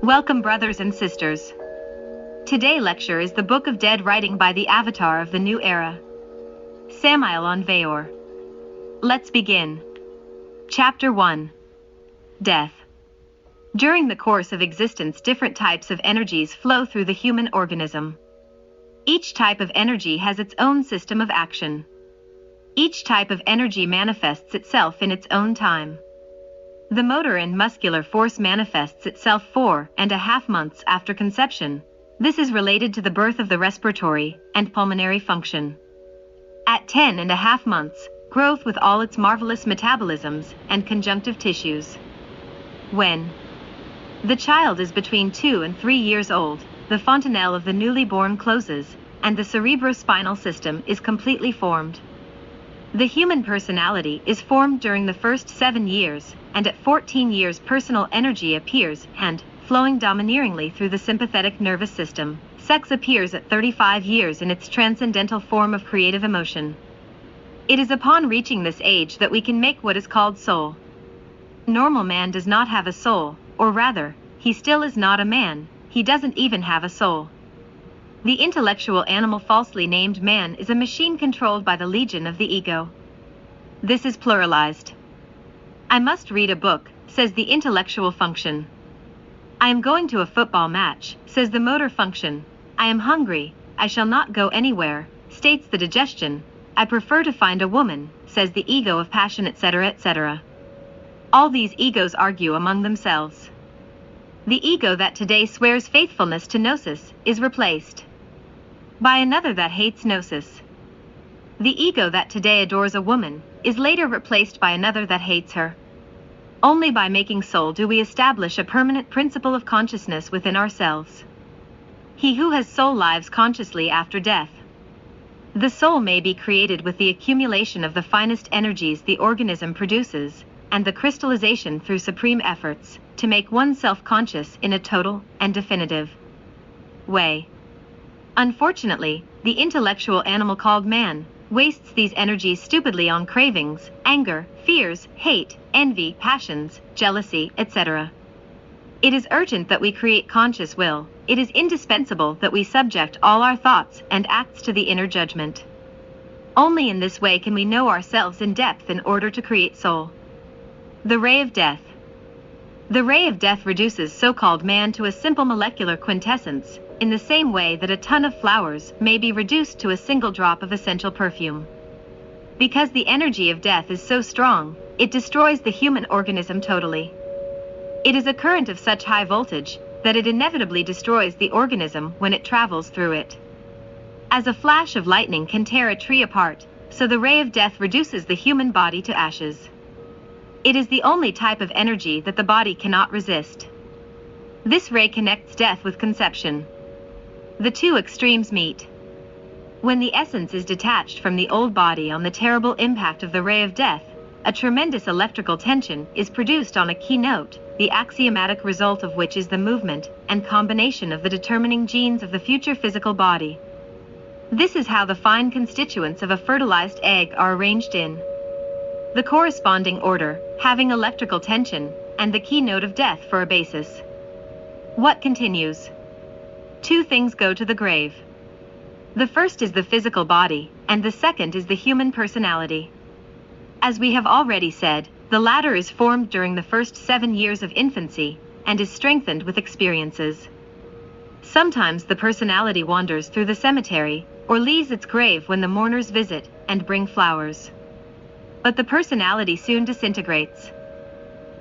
Welcome, brothers and sisters. Today lecture is the Book of Dead, writing by the avatar of the new era, Samael Aun Weor. Let's begin. Chapter 1. Death. During the course of existence, different types of energies flow through the human organism. Each type of energy has its own system of action. Each type of energy manifests itself in its own time. The motor and muscular force manifests itself 4.5 months after conception. This is related to the birth of the respiratory and pulmonary function. At 10.5 months, growth with all its marvelous metabolisms and conjunctive tissues. When the child is between 2 and 3 years old, the fontanelle of the newly born closes, and the cerebrospinal system is completely formed. The human personality is formed during the first 7 years, and at 14 years personal energy appears, and, flowing domineeringly through the sympathetic nervous system, sex appears at 35 years in its transcendental form of creative emotion. It is upon reaching this age that we can make what is called soul. Normal man does not have a soul, or rather, he still is not a man, he doesn't even have a soul. The intellectual animal falsely named man is a machine controlled by the legion of the ego. This is pluralized. I must read a book, says the intellectual function. I am going to a football match, says the motor function. I am hungry, I shall not go anywhere, states the digestion. I prefer to find a woman, says the ego of passion, etc., etc. All these egos argue among themselves. The ego that today swears faithfulness to gnosis is replaced by another that hates gnosis. The ego that today adores a woman is later replaced by another that hates her. Only by making soul do we establish a permanent principle of consciousness within ourselves. He who has soul lives consciously after death. The soul may be created with the accumulation of the finest energies the organism produces, and the crystallization through supreme efforts, to make oneself conscious in a total and definitive way. Unfortunately, the intellectual animal called man wastes these energies stupidly on cravings, anger, fears, hate, envy, passions, jealousy, etc. It is urgent that we create conscious will. It is indispensable that we subject all our thoughts and acts to the inner judgment. Only in this way can we know ourselves in depth in order to create soul. The ray of death. The ray of death reduces so-called man to a simple molecular quintessence, in the same way that a ton of flowers may be reduced to a single drop of essential perfume. Because the energy of death is so strong, it destroys the human organism totally. It is a current of such high voltage that it inevitably destroys the organism when it travels through it. As a flash of lightning can tear a tree apart, so the ray of death reduces the human body to ashes. It is the only type of energy that the body cannot resist. This ray connects death with conception. The two extremes meet. When the essence is detached from the old body on the terrible impact of the ray of death, a tremendous electrical tension is produced on a key note, the axiomatic result of which is the movement and combination of the determining genes of the future physical body. This is how the fine constituents of a fertilized egg are arranged in the corresponding order, having electrical tension and the key note of death for a basis. What continues? Two things go to the grave. The first is the physical body, and the second is the human personality. As we have already said, the latter is formed during the first 7 years of infancy, and is strengthened with experiences. Sometimes the personality wanders through the cemetery, or leaves its grave when the mourners visit and bring flowers. But the personality soon disintegrates.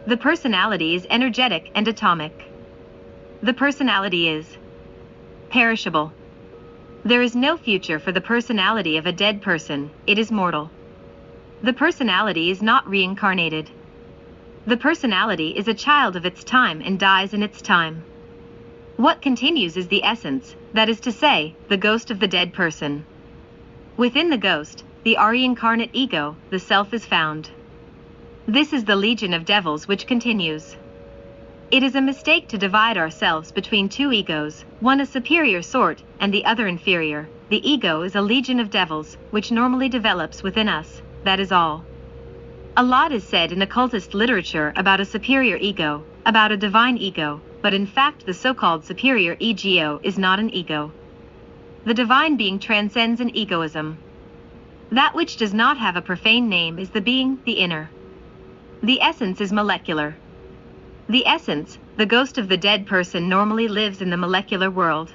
The personality is energetic and atomic. The personality is perishable. There is no future for the personality of a dead person, it is mortal. The personality is not reincarnated. The personality is a child of its time and dies in its time. What continues is the essence, that is to say, the ghost of the dead person. Within the ghost, the reincarnate ego, the self is found. This is the legion of devils which continues. It is a mistake to divide ourselves between two egos, one a superior sort and the other inferior. The ego is a legion of devils, which normally develops within us, that is all. A lot is said in occultist literature about a superior ego, about a divine ego, but in fact the so-called superior ego is not an ego. The divine being transcends an egoism. That which does not have a profane name is the being, the inner. The essence is molecular. The essence, the ghost of the dead person, normally lives in the molecular world.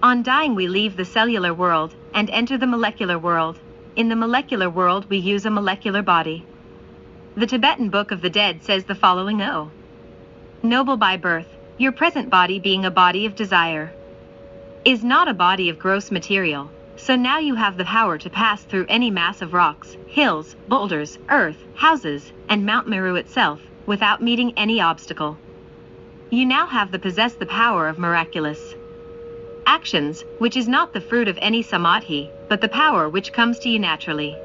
On dying we leave the cellular world and enter the molecular world. In the molecular world we use a molecular body. The Tibetan Book of the Dead says the following: O noble by birth, your present body being a body of desire, is not a body of gross material, so now you have the power to pass through any mass of rocks, hills, boulders, earth, houses, and Mount Meru itself, without meeting any obstacle. You now have possess the power of miraculous actions, which is not the fruit of any samadhi, but the power which comes to you naturally.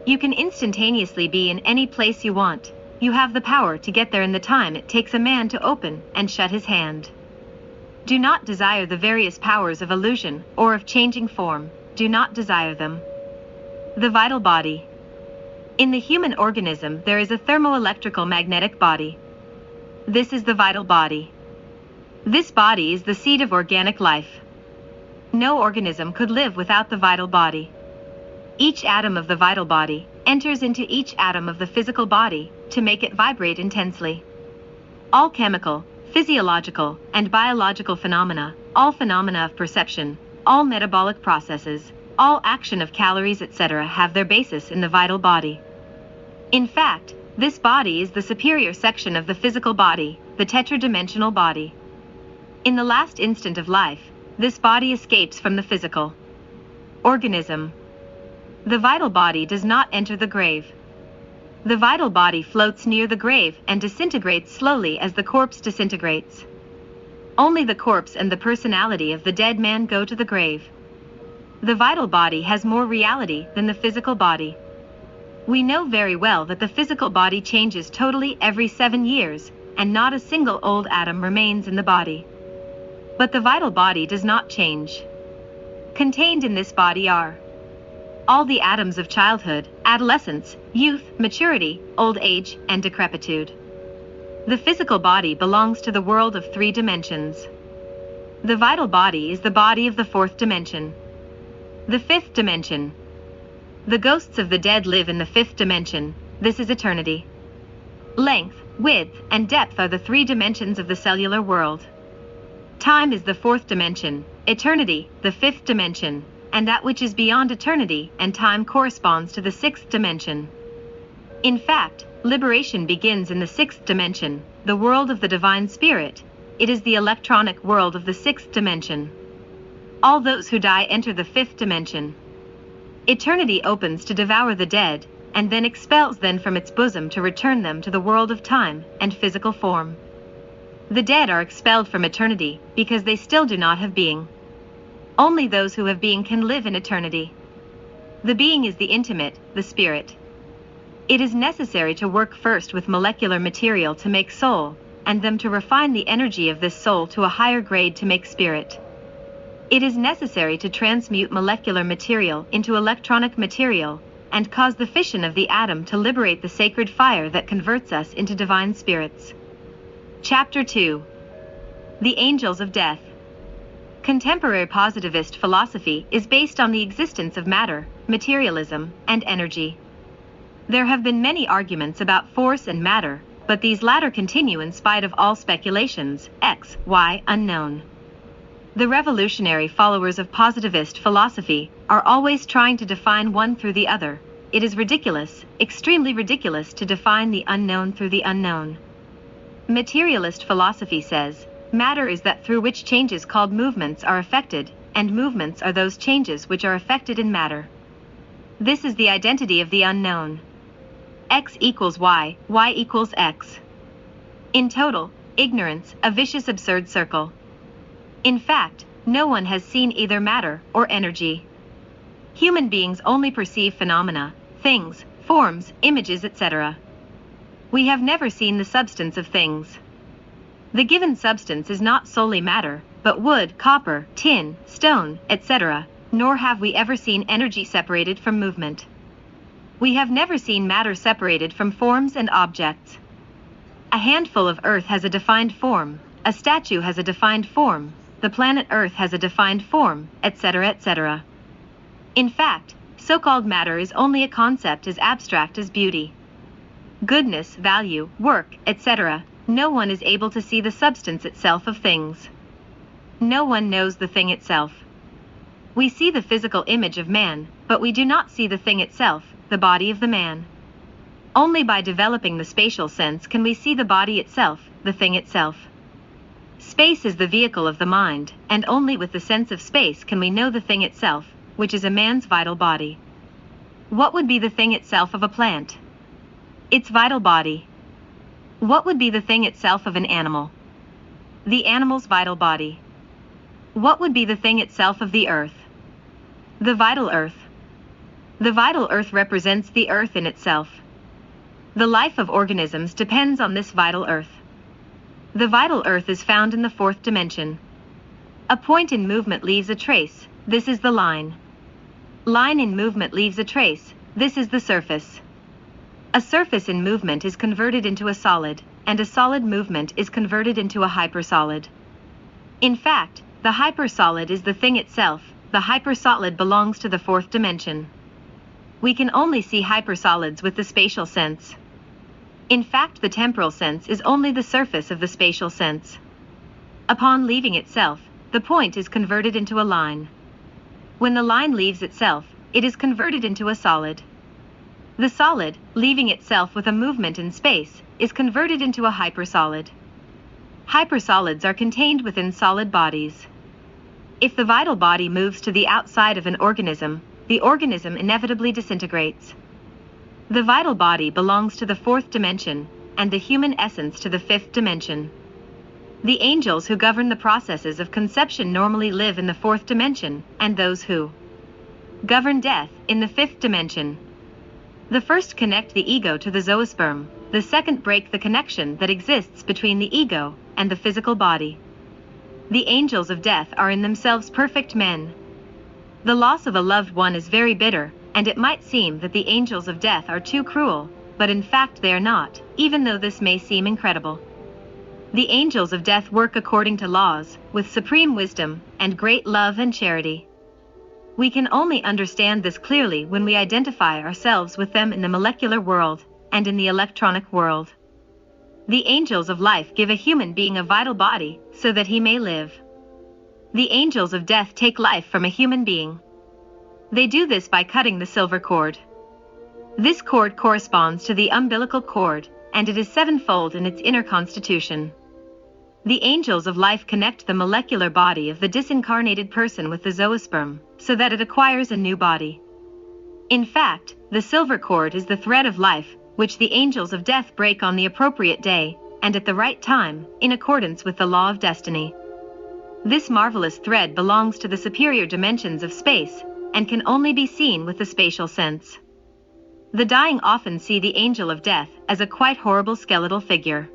You can instantaneously be in any place you want. You have the power to get there in the time it takes a man to open and shut his hand. Do not desire the various powers of illusion or of changing form. Do not desire them. The vital body. In the human organism there is a thermoelectrical magnetic body. This is the vital body. This body is the seed of organic life. No organism could live without the vital body. Each atom of the vital body enters into each atom of the physical body to make it vibrate intensely. All chemical, physiological, and biological phenomena, all phenomena of perception, all metabolic processes, all action of calories, etc., have their basis in the vital body. In fact, this body is the superior section of the physical body, the tetradimensional body. In the last instant of life, this body escapes from the physical organism. The vital body does not enter the grave. The vital body floats near the grave and disintegrates slowly as the corpse disintegrates. Only the corpse and the personality of the dead man go to the grave. The vital body has more reality than the physical body. We know very well that the physical body changes totally every 7 years, and not a single old atom remains in the body. But the vital body does not change. Contained in this body are all the atoms of childhood, adolescence, youth, maturity, old age, and decrepitude. The physical body belongs to the world of 3 dimensions. The vital body is the body of the 4th dimension. The 5th dimension. The ghosts of the dead live in the 5th dimension. This is eternity. Length, width, and depth are the 3 dimensions of the cellular world. Time is the 4th dimension, eternity, the 5th dimension, and that which is beyond eternity and time corresponds to the 6th dimension. In fact, liberation begins in the 6th dimension, the world of the divine spirit. It is the electronic world of the 6th dimension. All those who die enter the 5th dimension. Eternity opens to devour the dead, and then expels them from its bosom to return them to the world of time and physical form. The dead are expelled from eternity because they still do not have being. Only those who have being can live in eternity. The being is the intimate, the spirit. It is necessary to work first with molecular material to make soul, and then to refine the energy of this soul to a higher grade to make spirit. It is necessary to transmute molecular material into electronic material, and cause the fission of the atom to liberate the sacred fire that converts us into divine spirits. Chapter 2. The Angels of Death. Contemporary positivist philosophy is based on the existence of matter, materialism, and energy. There have been many arguments about force and matter, but these latter continue in spite of all speculations, X, Y, unknown. The revolutionary followers of positivist philosophy are always trying to define one through the other. It is ridiculous, extremely ridiculous, to define the unknown through the unknown. Materialist philosophy says, matter is that through which changes called movements are affected, and movements are those changes which are affected in matter. This is the identity of the unknown. X equals Y, Y equals X. In total, ignorance, a vicious absurd circle. In fact, no one has seen either matter or energy. Human beings only perceive phenomena, things, forms, images, etc. We have never seen the substance of things. The given substance is not solely matter, but wood, copper, tin, stone, etc., nor have we ever seen energy separated from movement. We have never seen matter separated from forms and objects. A handful of earth has a defined form, A statue has a defined form, the planet Earth has a defined form, etc., etc. In fact, so-called matter is only a concept as abstract as beauty. Goodness, value, work, etc. No one is able to see the substance itself of things. No one knows the thing itself. We see the physical image of man, but we do not see the thing itself, the body of the man. Only by developing the spatial sense can we see the body itself, the thing itself. Space is the vehicle of the mind, and only with the sense of space can we know the thing itself, which is a man's vital body. What would be the thing itself of a plant? Its vital body. What would be the thing itself of an animal? The animal's vital body. What would be the thing itself of the earth? The vital earth. The vital earth represents the earth in itself. The life of organisms depends on this vital earth. The vital earth is found in the fourth dimension. A point in movement leaves a trace, this is the line. Line in movement leaves a trace, this is the surface. A surface in movement is converted into a solid, and a solid movement is converted into a hypersolid. In fact, the hypersolid is the thing itself, the hypersolid belongs to the fourth dimension. We can only see hypersolids with the spatial sense. In fact, the temporal sense is only the surface of the spatial sense. Upon leaving itself, the point is converted into a line. When the line leaves itself, it is converted into a solid. The solid, leaving itself with a movement in space, is converted into a hypersolid. Hypersolids are contained within solid bodies. If the vital body moves to the outside of an organism, the organism inevitably disintegrates. The vital body belongs to the fourth dimension, and the human essence to the fifth dimension. The angels who govern the processes of conception normally live in the fourth dimension, and those who govern death in the fifth dimension. The first connect the ego to the zoosperm, the second break the connection that exists between the ego and the physical body. The angels of death are in themselves perfect men. The loss of a loved one is very bitter, and it might seem that the angels of death are too cruel, but in fact they are not, even though this may seem incredible. The angels of death work according to laws, with supreme wisdom, and great love and charity. We can only understand this clearly when we identify ourselves with them in the molecular world, and in the electronic world. The angels of life give a human being a vital body, so that he may live. The angels of death take life from a human being. They do this by cutting the silver cord. This cord corresponds to the umbilical cord, and it is sevenfold in its inner constitution. The angels of life connect the molecular body of the disincarnated person with the zoosperm, so that it acquires a new body. In fact, the silver cord is the thread of life, which the angels of death break on the appropriate day, and at the right time, in accordance with the law of destiny. This marvelous thread belongs to the superior dimensions of space, and can only be seen with the spatial sense. The dying often see the angel of death as a quite horrible skeletal figure.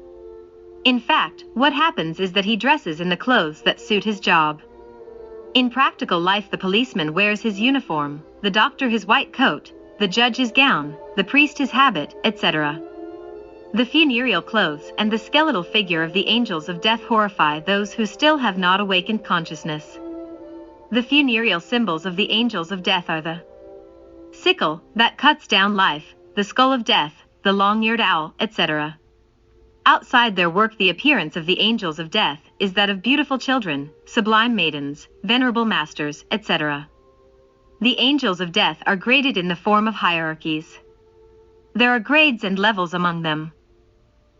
In fact, what happens is that he dresses in the clothes that suit his job. In practical life, the policeman wears his uniform, the doctor his white coat, the judge his gown, the priest his habit, etc. The funereal clothes and the skeletal figure of the angels of death horrify those who still have not awakened consciousness. The funereal symbols of the angels of death are the sickle, that cuts down life, the skull of death, the long-eared owl, etc. Outside their work, the appearance of the angels of death is that of beautiful children, sublime maidens, venerable masters, etc. The angels of death are graded in the form of hierarchies. There are grades and levels among them.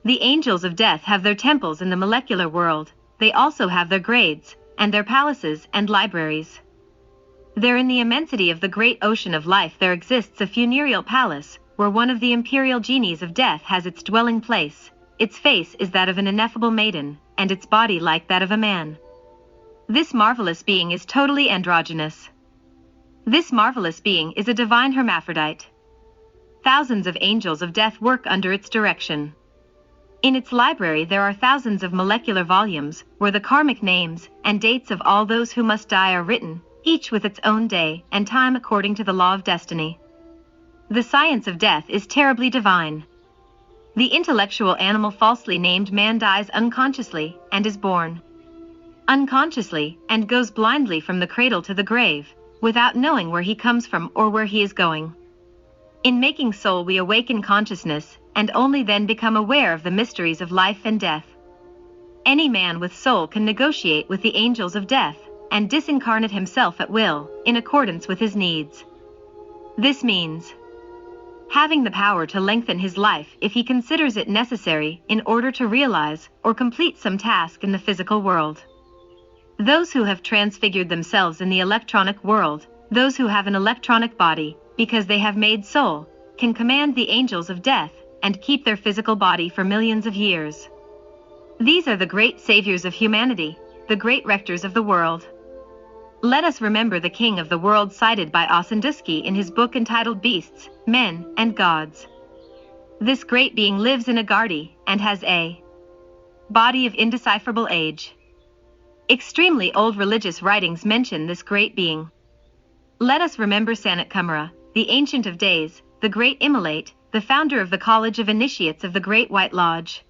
The angels of death have their temples in the molecular world, they also have their grades, and their palaces and libraries. There in the immensity of the great ocean of life there exists a funereal palace, where one of the imperial genies of death has its dwelling place. Its face is that of an ineffable maiden, and its body like that of a man. This marvelous being is totally androgynous. This marvelous being is a divine hermaphrodite. Thousands of angels of death work under its direction. In its library there are thousands of molecular volumes, where the karmic names and dates of all those who must die are written, each with its own day and time according to the law of destiny. The science of death is terribly divine. The intellectual animal falsely named man dies unconsciously and is born unconsciously and goes blindly from the cradle to the grave, without knowing where he comes from or where he is going. In making soul we awaken consciousness, and only then become aware of the mysteries of life and death. Any man with soul can negotiate with the angels of death, and disincarnate himself at will, in accordance with his needs. This means having the power to lengthen his life if he considers it necessary in order to realize or complete some task in the physical world. Those who have transfigured themselves in the electronic world, those who have an electronic body, because they have made soul, can command the angels of death and keep their physical body for millions of years. These are the great saviors of humanity, the great rectors of the world. Let us remember the king of the world cited by Ossendusky in his book entitled Beasts, Men, and Gods. This great being lives in a gardi and has a body of indecipherable age. Extremely old religious writings mention this great being. Let us remember Sanat Kumara, the Ancient of Days, the great Immolate, the founder of the College of Initiates of the Great White Lodge.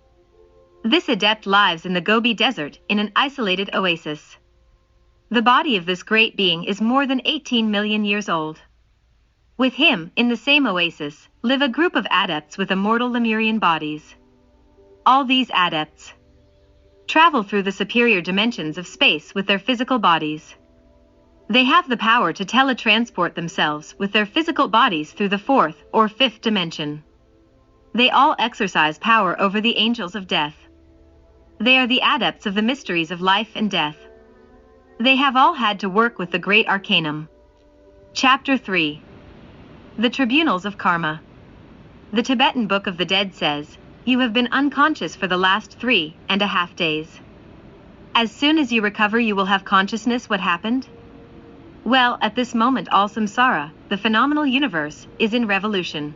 This adept lives in the Gobi Desert in an isolated oasis. The body of this great being is more than 18 million years old. With him, in the same oasis, live a group of adepts with immortal Lemurian bodies. All these adepts travel through the superior dimensions of space with their physical bodies. They have the power to teletransport themselves with their physical bodies through the fourth or fifth dimension. They all exercise power over the angels of death. They are the adepts of the mysteries of life and death. They have all had to work with the great arcanum. Chapter 3. The Tribunals of Karma. The Tibetan Book of the Dead says, "You have been unconscious for the last 3.5 days. As soon as you recover you will have consciousness what happened?" Well, at this moment all samsara, the phenomenal universe, is in revolution.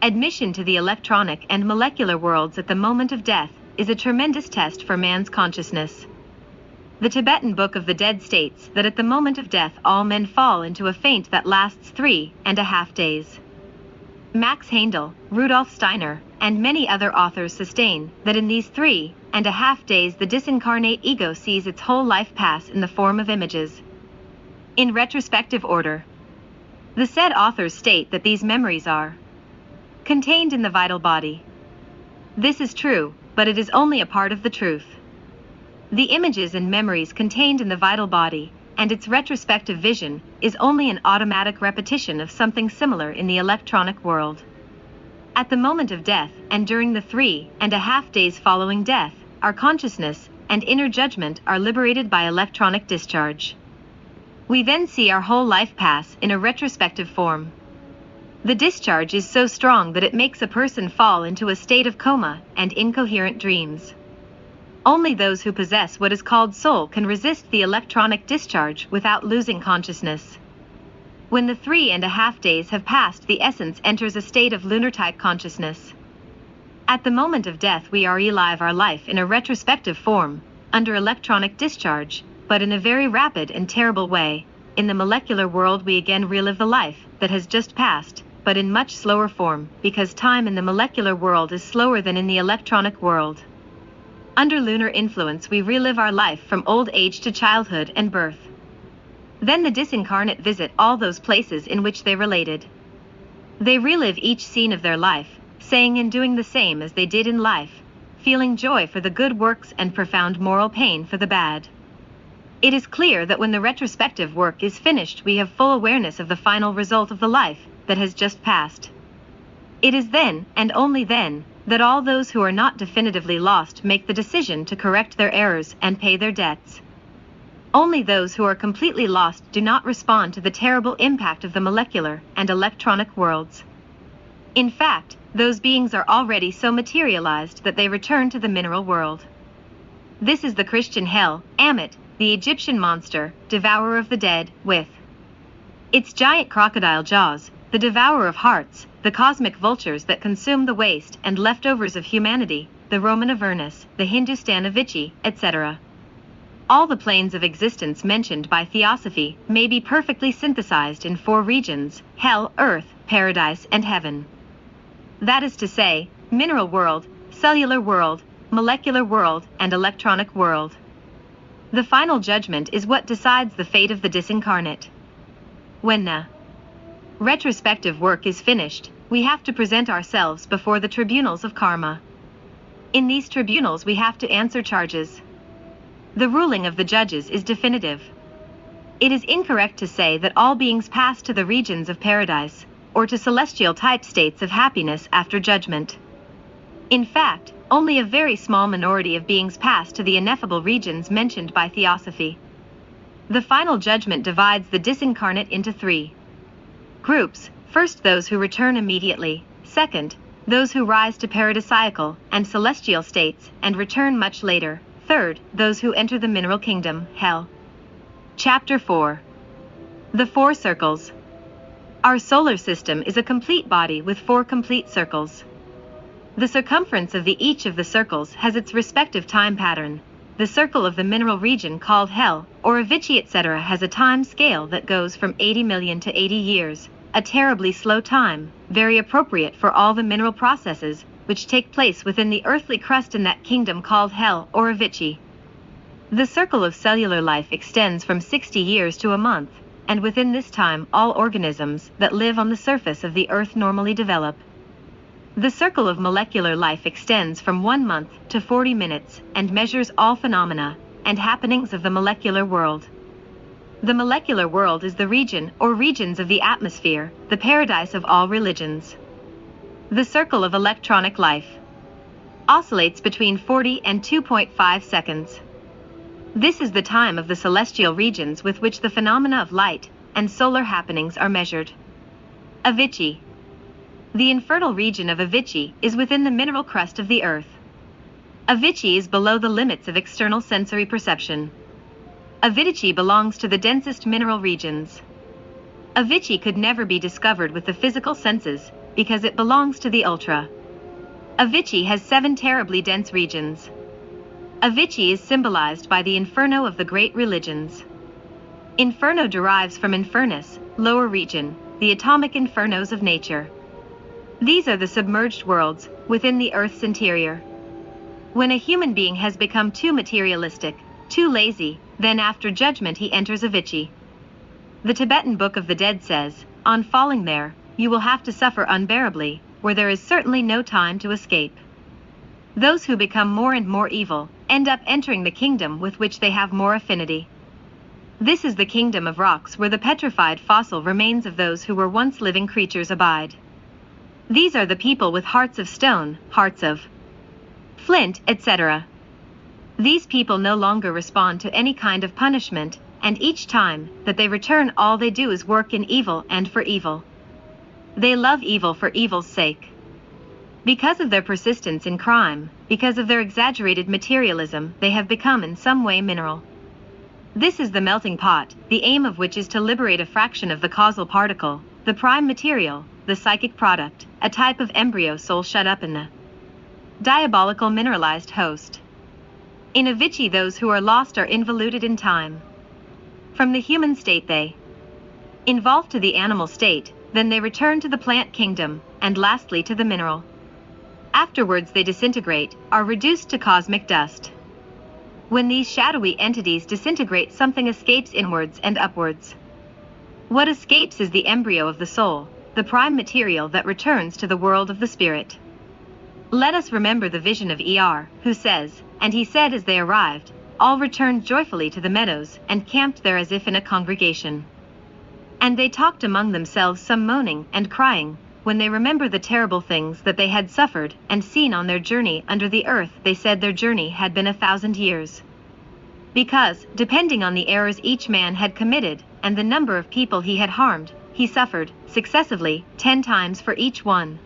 Admission to the electronic and molecular worlds at the moment of death is a tremendous test for man's consciousness. The Tibetan Book of the Dead states that at the moment of death all men fall into a faint that lasts 3.5 days. Max Heindel, Rudolf Steiner, and many other authors sustain that in these 3.5 days the disincarnate ego sees its whole life pass in the form of images. In retrospective order. The said authors state that these memories are contained in the vital body. This is true, but it is only a part of the truth. The images and memories contained in the vital body, and its retrospective vision, is only an automatic repetition of something similar in the electronic world. At the moment of death, and during the 3.5 days following death, our consciousness and inner judgment are liberated by electronic discharge. We then see our whole life pass in a retrospective form. The discharge is so strong that it makes a person fall into a state of coma and incoherent dreams. Only those who possess what is called soul can resist the electronic discharge without losing consciousness. When the 3.5 days have passed, the essence enters a state of lunar-type consciousness. At the moment of death we are relive our life in a retrospective form, under electronic discharge, but in a very rapid and terrible way. In the molecular world we again relive the life that has just passed, but in much slower form, because time in the molecular world is slower than in the electronic world. Under lunar influence we relive our life from old age to childhood and birth. Then the disincarnate visit all those places in which they related. They relive each scene of their life, saying and doing the same as they did in life, feeling joy for the good works and profound moral pain for the bad. It is clear that when the retrospective work is finished we have full awareness of the final result of the life that has just passed. It is then, and only then, that all those who are not definitively lost make the decision to correct their errors and pay their debts. Only those who are completely lost do not respond to the terrible impact of the molecular and electronic worlds. In fact, those beings are already so materialized that they return to the mineral world. This is the Christian hell, Ammit, the Egyptian monster, devourer of the dead, with its giant crocodile jaws, the devourer of hearts, the cosmic vultures that consume the waste and leftovers of humanity, the Roman Avernus, the Hindustan of Vichy, etc. All the planes of existence mentioned by Theosophy may be perfectly synthesized in 4 regions: hell, earth, paradise, and heaven. That is to say, mineral world, cellular world, molecular world, and electronic world. The final judgment is what decides the fate of the disincarnate. When the retrospective work is finished, we have to present ourselves before the tribunals of karma. In these tribunals we have to answer charges. The ruling of the judges is definitive. It is incorrect to say that all beings pass to the regions of paradise, or to celestial type states of happiness after judgment. In fact, only a very small minority of beings pass to the ineffable regions mentioned by Theosophy. The final judgment divides the disincarnate into three groups: first, those who return immediately; second, those who rise to paradisiacal and celestial states and return much later; third, those who enter the mineral kingdom, hell. Chapter 4. The Four Circles. Our solar system is a complete body with 4 complete circles. The circumference of each of the circles has its respective time pattern. The circle of the mineral region called hell, or Avicii etc., has a time scale that goes from 80 million to 80 years, a terribly slow time, very appropriate for all the mineral processes which take place within the earthly crust in that kingdom called hell, or Avicii. The circle of cellular life extends from 60 years to a month, and within this time all organisms that live on the surface of the earth normally develop. The circle of molecular life extends from 1 month to 40 minutes and measures all phenomena and happenings of the molecular world. The molecular world is the region or regions of the atmosphere, the paradise of all religions. The circle of electronic life oscillates between 40 and 2.5 seconds. This is the time of the celestial regions with which the phenomena of light and solar happenings are measured. Avicii. The infernal region of Avicii is within the mineral crust of the earth. Avicii is below the limits of external sensory perception. Avicii belongs to the densest mineral regions. Avicii could never be discovered with the physical senses because it belongs to the ultra. Avicii has 7 terribly dense regions. Avicii is symbolized by the inferno of the great religions. Inferno derives from infernus, lower region, the atomic infernos of nature. These are the submerged worlds within the Earth's interior. When a human being has become too materialistic, too lazy, then after judgment he enters Avicii. The Tibetan Book of the Dead says, on falling there, you will have to suffer unbearably, where there is certainly no time to escape. Those who become more and more evil end up entering the kingdom with which they have more affinity. This is the kingdom of rocks where the petrified fossil remains of those who were once living creatures abide. These are the people with hearts of stone, hearts of flint, etc. These people no longer respond to any kind of punishment, and each time that they return all they do is work in evil and for evil. They love evil for evil's sake. Because of their persistence in crime, because of their exaggerated materialism, they have become in some way mineral. This is the melting pot, the aim of which is to liberate a fraction of the causal particle, the prime material, the psychic product, a type of embryo soul shut up in the diabolical mineralized host. In Avicii those who are lost are involuted in time. From the human state they evolve to the animal state, then they return to the plant kingdom, and lastly to the mineral. Afterwards they disintegrate, are reduced to cosmic dust. When these shadowy entities disintegrate, something escapes inwards and upwards. What escapes is the embryo of the soul, the prime material that returns to the world of the spirit. Let us remember the vision of Er, who says, and he said as they arrived, all returned joyfully to the meadows and camped there as if in a congregation. And they talked among themselves, some moaning and crying, when they remember the terrible things that they had suffered and seen on their journey under the earth. They said their journey had been 1,000 years. Because, depending on the errors each man had committed, and the number of people he had harmed, he suffered, successively, 10 times for each one.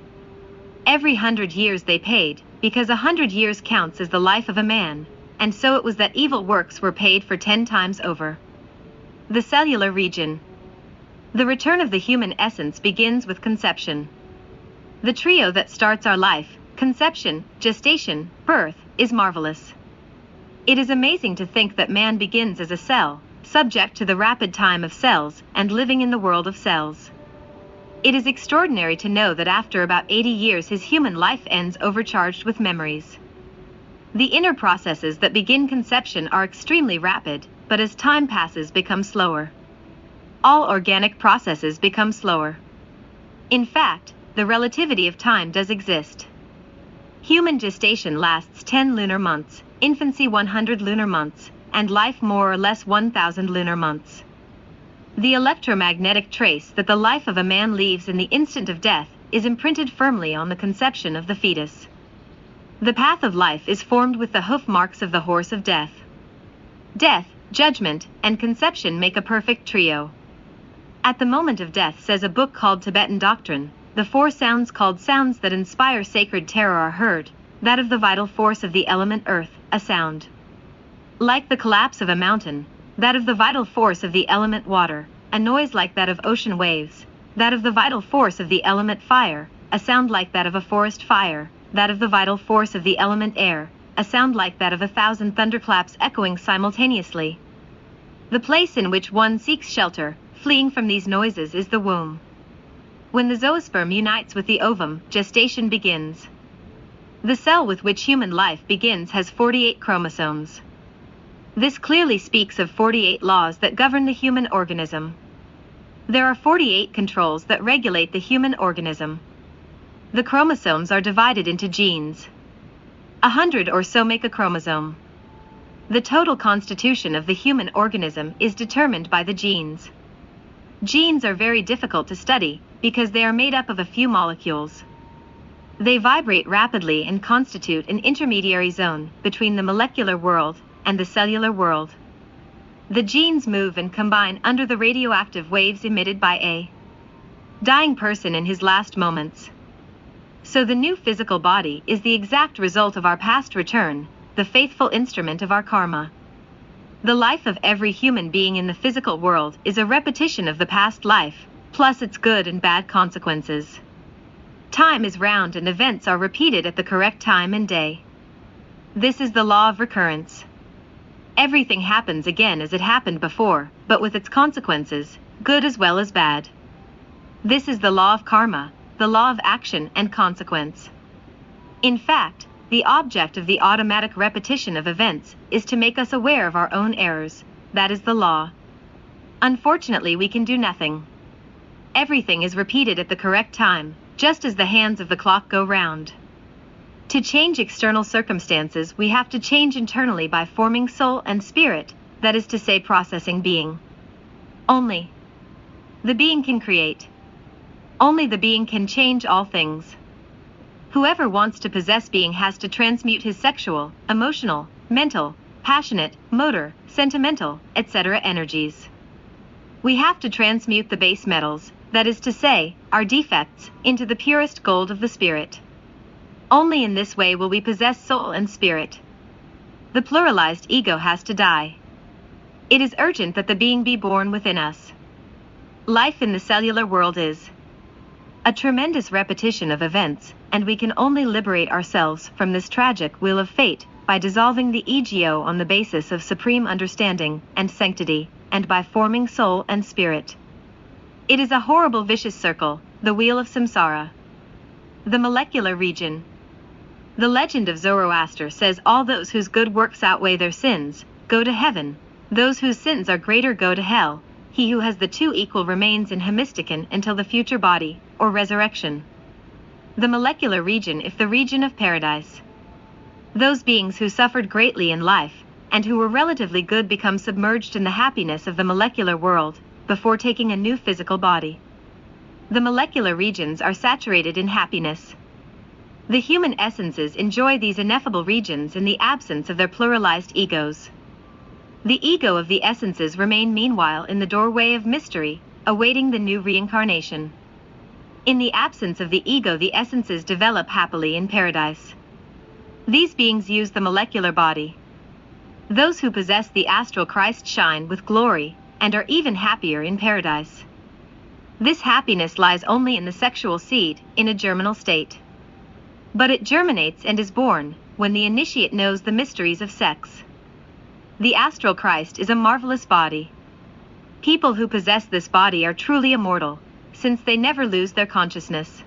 Every 100 years they paid, because 100 years counts as the life of a man, and so it was that evil works were paid for 10 times over. The cellular region. The return of the human essence begins with conception. The trio that starts our life, conception, gestation, birth, is marvelous. It is amazing to think that man begins as a cell, subject to the rapid time of cells, and living in the world of cells. It is extraordinary to know that after about 80 years his human life ends overcharged with memories. The inner processes that begin conception are extremely rapid, but as time passes become slower. All organic processes become slower. In fact, the relativity of time does exist. Human gestation lasts 10 lunar months, infancy 100 lunar months, and life more or less 1,000 lunar months. The electromagnetic trace that the life of a man leaves in the instant of death is imprinted firmly on the conception of the fetus. The path of life is formed with the hoof marks of the horse of death. Death, judgment, and conception make a perfect trio. At the moment of death, says a book called Tibetan Doctrine, the four sounds called sounds that inspire sacred terror are heard, that of the vital force of the element earth, a sound like the collapse of a mountain, that of the vital force of the element water, a noise like that of ocean waves, that of the vital force of the element fire, a sound like that of a forest fire, that of the vital force of the element air, a sound like that of 1,000 thunderclaps echoing simultaneously. The place in which one seeks shelter, fleeing from these noises, is the womb. When the zoosperm unites with the ovum, gestation begins. The cell with which human life begins has 48 chromosomes. This clearly speaks of 48 laws that govern the human organism. There are 48 controls that regulate the human organism. The chromosomes are divided into genes. 100 or so make a chromosome. The total constitution of the human organism is determined by the genes. Genes are very difficult to study because they are made up of a few molecules. They vibrate rapidly and constitute an intermediary zone between the molecular world and the cellular world. The genes move and combine under the radioactive waves emitted by a dying person in his last moments. So the new physical body is the exact result of our past return, the faithful instrument of our karma. The life of every human being in the physical world is a repetition of the past life, plus its good and bad consequences. Time is round and events are repeated at the correct time and day. This is the law of recurrence. Everything happens again as it happened before, but with its consequences, good as well as bad. This is the law of karma, the law of action and consequence. In fact, the object of the automatic repetition of events is to make us aware of our own errors. That is the law. Unfortunately, we can do nothing. Everything is repeated at the correct time, just as the hands of the clock go round. To change external circumstances, we have to change internally by forming soul and spirit, that is to say, processing being. Only the being can create. Only the being can change all things. Whoever wants to possess being has to transmute his sexual, emotional, mental, passionate, motor, sentimental, etc. energies. We have to transmute the base metals, that is to say, our defects, into the purest gold of the spirit. Only in this way will we possess soul and spirit. The pluralized ego has to die. It is urgent that the being be born within us. Life in the cellular world is a tremendous repetition of events, and we can only liberate ourselves from this tragic wheel of fate by dissolving the ego on the basis of supreme understanding and sanctity, and by forming soul and spirit. It is a horrible vicious circle, the wheel of samsara. The molecular region. The legend of Zoroaster says all those whose good works outweigh their sins go to heaven, those whose sins are greater go to hell. He who has the two equal remains in hemistican until the future body, or resurrection. The molecular region is the region of paradise. Those beings who suffered greatly in life, and who were relatively good, become submerged in the happiness of the molecular world, before taking a new physical body. The molecular regions are saturated in happiness. The human essences enjoy these ineffable regions in the absence of their pluralized egos. The ego of the essences remain meanwhile in the doorway of mystery, awaiting the new reincarnation. In the absence of the ego, the essences develop happily in paradise. These beings use the molecular body. Those who possess the astral Christ shine with glory, and are even happier in paradise. This happiness lies only in the sexual seed, in a germinal state. But it germinates and is born when the initiate knows the mysteries of sex. The astral Christ is a marvelous body. People who possess this body are truly immortal, since they never lose their consciousness.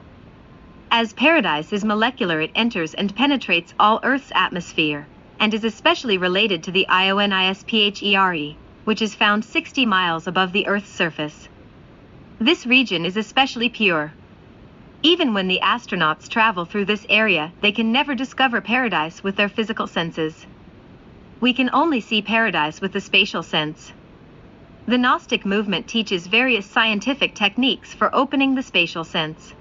As paradise is molecular, it enters and penetrates all Earth's atmosphere, and is especially related to the ionosphere, which is found 60 miles above the Earth's surface. This region is especially pure. Even when the astronauts travel through this area, they can never discover paradise with their physical senses. We can only see paradise with the spatial sense. The Gnostic movement teaches various scientific techniques for opening the spatial sense.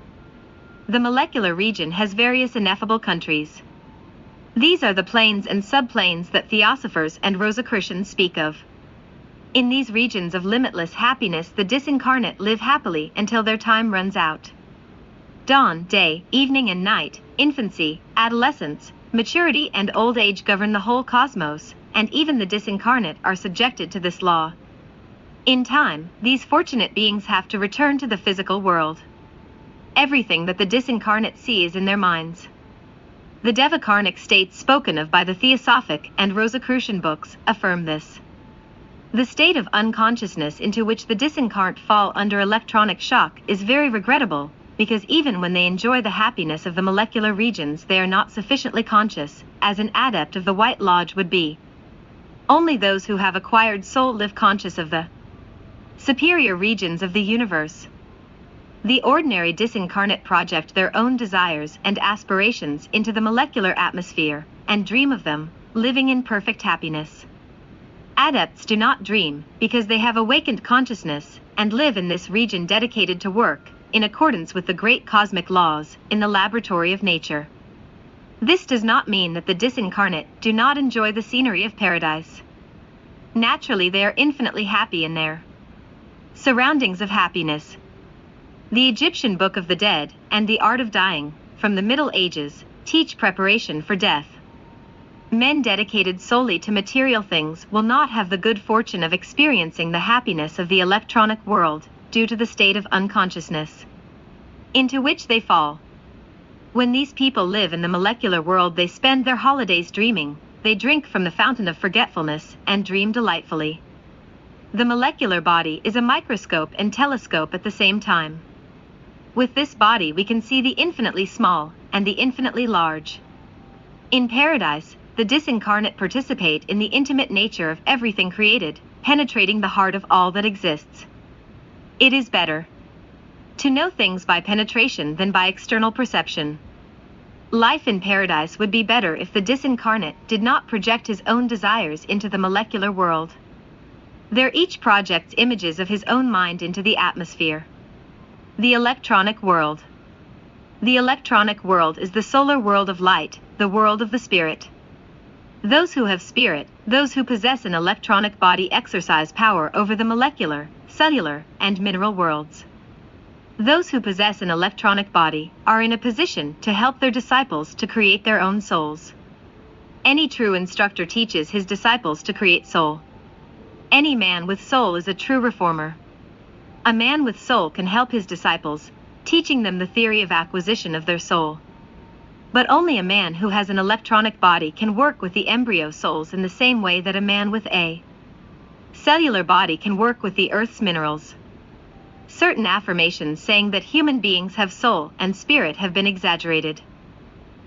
The molecular region has various ineffable countries. These are the planes and subplanes that Theosophers and Rosicrucians speak of. In these regions of limitless happiness, the disincarnate live happily until their time runs out. Dawn, day, evening and night, infancy, adolescence, maturity and old age govern the whole cosmos, and even the disincarnate are subjected to this law. In time, these fortunate beings have to return to the physical world. Everything that the disincarnate see is in their minds. The devakarnic states spoken of by the Theosophic and Rosicrucian books affirm this. The state of unconsciousness into which the disincarnate fall under electronic shock is very regrettable, because even when they enjoy the happiness of the molecular regions, they are not sufficiently conscious, as an adept of the White Lodge would be. Only those who have acquired soul live conscious of the superior regions of the universe. The ordinary disincarnate project their own desires and aspirations into the molecular atmosphere, and dream of them, living in perfect happiness. Adepts do not dream, because they have awakened consciousness, and live in this region dedicated to work, in accordance with the great cosmic laws, in the laboratory of nature. This does not mean that the disincarnate do not enjoy the scenery of paradise. Naturally, they are infinitely happy in their surroundings of happiness. The Egyptian Book of the Dead and the Art of Dying, from the Middle Ages, teach preparation for death. Men dedicated solely to material things will not have the good fortune of experiencing the happiness of the electronic world, due to the state of unconsciousness into which they fall. When these people live in the molecular world, they spend their holidays dreaming, they drink from the fountain of forgetfulness, and dream delightfully. The molecular body is a microscope and telescope at the same time. With this body we can see the infinitely small, and the infinitely large. In paradise, the disincarnate participate in the intimate nature of everything created, penetrating the heart of all that exists. It is better to know things by penetration than by external perception. Life in paradise would be better if the disincarnate did not project his own desires into the molecular world. There each projects images of his own mind into the atmosphere. The electronic world. The electronic world is the solar world of light, the world of the spirit. Those who have spirit, those who possess an electronic body, exercise power over the molecular, cellular, and mineral worlds. Those who possess an electronic body are in a position to help their disciples to create their own souls. Any true instructor teaches his disciples to create soul. Any man with soul is a true reformer. A man with soul can help his disciples, teaching them the theory of acquisition of their soul. But only a man who has an electronic body can work with the embryo souls in the same way that a man with a cellular body can work with the Earth's minerals. Certain affirmations saying that human beings have soul and spirit have been exaggerated.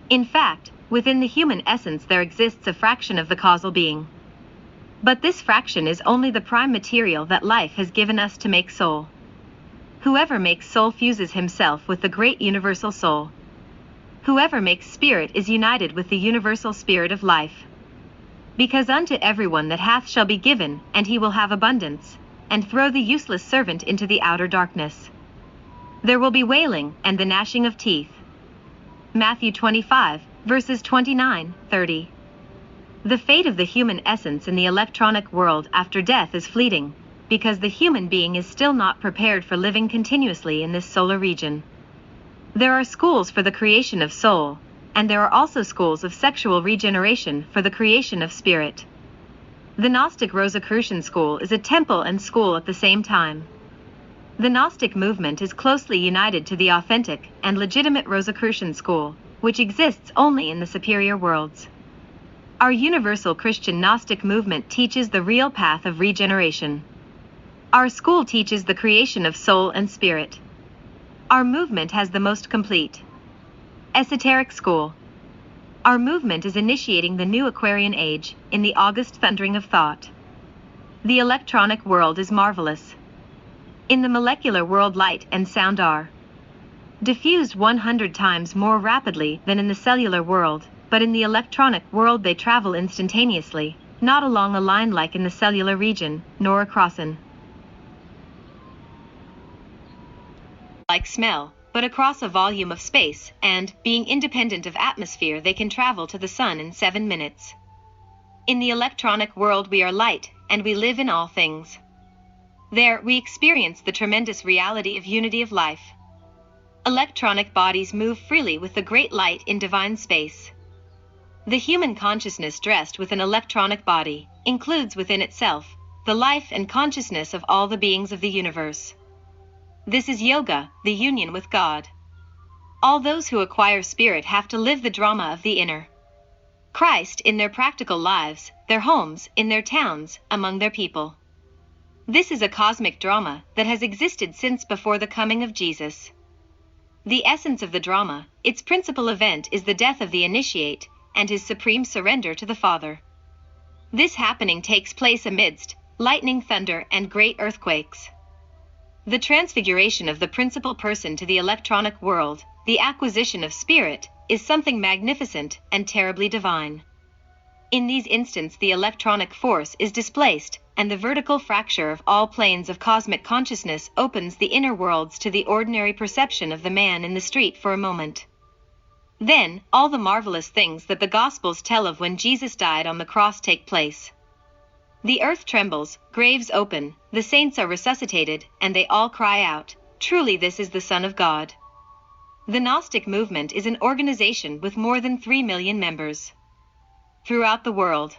In fact, within the human essence there exists a fraction of the causal being. But this fraction is only the prime material that life has given us to make soul. Whoever makes soul fuses himself with the great universal soul. Whoever makes spirit is united with the universal spirit of life. Because unto everyone that hath shall be given, and he will have abundance, and throw the useless servant into the outer darkness. There will be wailing and the gnashing of teeth. Matthew 25, verses 29, 30. The fate of the human essence in the electronic world after death is fleeting, because the human being is still not prepared for living continuously in this solar region. There are schools for the creation of soul, and there are also schools of sexual regeneration for the creation of spirit. The Gnostic Rosicrucian school is a temple and school at the same time. The Gnostic movement is closely united to the authentic and legitimate Rosicrucian school, which exists only in the superior worlds. Our universal Christian Gnostic movement teaches the real path of regeneration. Our school teaches the creation of soul and spirit. Our movement has the most complete. Esoteric school. Our movement is initiating the new Aquarian age, in the August thundering of thought. The electronic world is marvelous. In the molecular world, light and sound are diffused 100 times more rapidly than in the cellular world, but in the electronic world they travel instantaneously, not along a line like in the cellular region, nor across an like smell, but across a volume of space, and, being independent of atmosphere, they can travel to the sun in 7 minutes. In the electronic world we are light, and we live in all things. There, we experience the tremendous reality of unity of life. Electronic bodies move freely with the great light in divine space. The human consciousness dressed with an electronic body includes within itself the life and consciousness of all the beings of the universe. This is yoga, the union with God. All those who acquire spirit have to live the drama of the inner Christ in their practical lives, their homes, in their towns, among their people. This is a cosmic drama that has existed since before the coming of Jesus. The essence of the drama, its principal event, is the death of the initiate and his supreme surrender to the Father. This happening takes place amidst lightning, thunder, and great earthquakes. The transfiguration of the principal person to the electronic world, the acquisition of spirit, is something magnificent and terribly divine. In these instants the electronic force is displaced, and the vertical fracture of all planes of cosmic consciousness opens the inner worlds to the ordinary perception of the man in the street for a moment. Then, all the marvelous things that the Gospels tell of when Jesus died on the cross take place. The earth trembles, graves open, the saints are resuscitated, and they all cry out, "Truly this is the Son of God." The Gnostic movement is an organization with more than 3 million members throughout the world.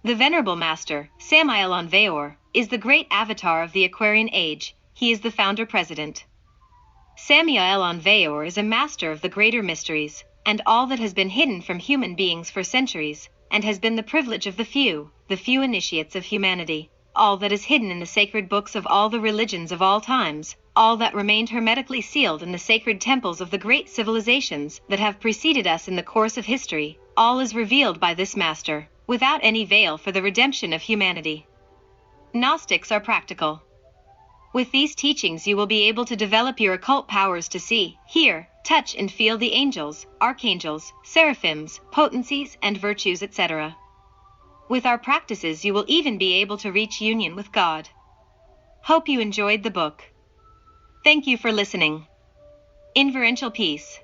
The Venerable Master, Samael Aun Weor, is the great avatar of the Aquarian age. He is the founder-president. Samael Aun Weor is a master of the greater mysteries, and all that has been hidden from human beings for centuries, and has been the privilege of the few initiates of humanity, all that is hidden in the sacred books of all the religions of all times, all that remained hermetically sealed in the sacred temples of the great civilizations that have preceded us in the course of history, all is revealed by this master, without any veil, for the redemption of humanity. Gnostics are practical. With these teachings you will be able to develop your occult powers to see, hear, touch and feel the angels, archangels, seraphims, potencies and virtues, etc. With our practices you will even be able to reach union with God. Hope you enjoyed the book. Thank you for listening. Inferential peace.